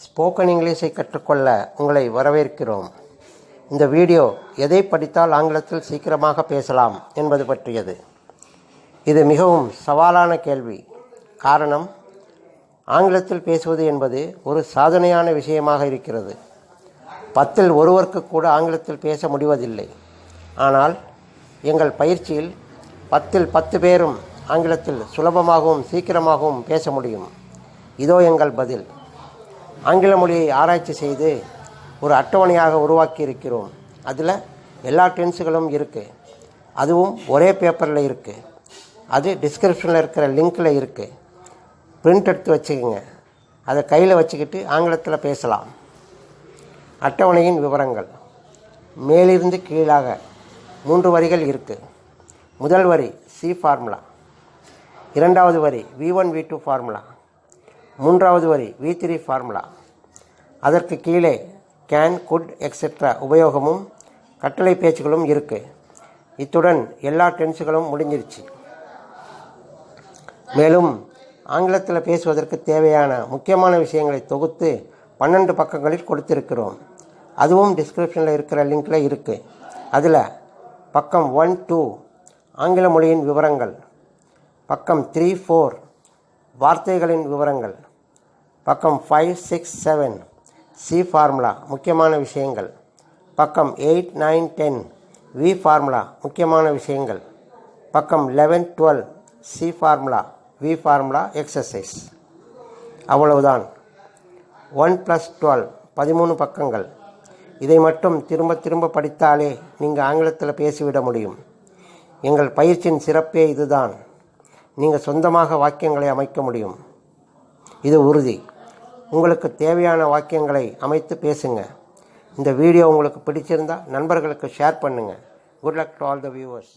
Spoken இங்கிலீஷை கற்றுக்கொள்ள உங்களை வரவேற்கிறோம். இந்த வீடியோ எதை படித்தால் ஆங்கிலத்தில் சீக்கிரமாக பேசலாம் என்பது பற்றியது. இது மிகவும் சவாலான கேள்வி. காரணம், ஆங்கிலத்தில் பேசுவது என்பது ஒரு சாதனையான விஷயமாக இருக்கிறது. 10 ஒருவருக்கு கூட ஆங்கிலத்தில் பேச முடிவதில்லை. ஆனால் எங்கள் பயிற்சியில் 10 பேரும் ஆங்கிலத்தில் சுலபமாகவும் சீக்கிரமாகவும் பேச முடியும். இதோ எங்கள் பதில். ஆங்கில மொழியை ஆராய்ச்சி செய்து ஒரு அட்டவணையாக உருவாக்கி இருக்கிறோம். அதில் எல்லா டென்ஸுகளும் இருக்குது. அதுவும் ஒரே பேப்பரில் இருக்குது. அது டிஸ்கிரிப்ஷனில் இருக்கிற லிங்கில் இருக்குது. பிரிண்ட் எடுத்து வச்சுக்கோங்க. அதை கையில் வச்சுக்கிட்டு ஆங்கிலத்தில் பேசலாம். அட்டவணையின் விவரங்கள். மேலிருந்து கீழாக 3 வரிகள் இருக்குது. முதல் வரி சி ஃபார்முலா, இரண்டாவது வரி V1 V2 ஃபார்முலா, மூன்றாவது வரி V3 ஃபார்முலா. அதற்கு கீழே கேன், குட், எக்ஸெட்ரா உபயோகமும் கட்டளை பேச்சுகளும் இருக்குது. இத்துடன் எல்லா டென்ஸுகளும் முடிஞ்சிருச்சு. மேலும் ஆங்கிலத்தில் பேசுவதற்கு தேவையான முக்கியமான விஷயங்களை தொகுத்து 12 பக்கங்களில் கொடுத்திருக்கிறோம். அதுவும் டிஸ்கிரிப்ஷனில் இருக்கிற லிங்கில் இருக்குது. அதில் பக்கம் 1, 2 ஆங்கில மொழியின் விவரங்கள், பக்கம் 3, 4 வார்த்தைகளின் விவரங்கள், பக்கம் 5, 6, 7 சி ஃபார்முலா முக்கியமான விஷயங்கள், பக்கம் 8, 9, 10 வி ஃபார்முலா முக்கியமான விஷயங்கள், பக்கம் 11, 12 C formula V formula exercise. அவ்வளவுதான். 1+12 13 பக்கங்கள். இதை மட்டும் திரும்ப திரும்ப படித்தாலே நீங்கள் ஆங்கிலத்தில் பேசிவிட முடியும். எங்கள் பயிற்சியின் சிறப்பே இதுதான். நீங்கள் சொந்தமாக வாக்கியங்களை அமைக்க முடியும். இது உறுதி. உங்களுக்கு தேவையான வாக்கியங்களை அமைத்து பேசுங்க. இந்த வீடியோ உங்களுக்கு பிடிச்சிருந்தால் நண்பர்களுக்கு ஷேர் பண்ணுங்கள். Good luck to all the viewers.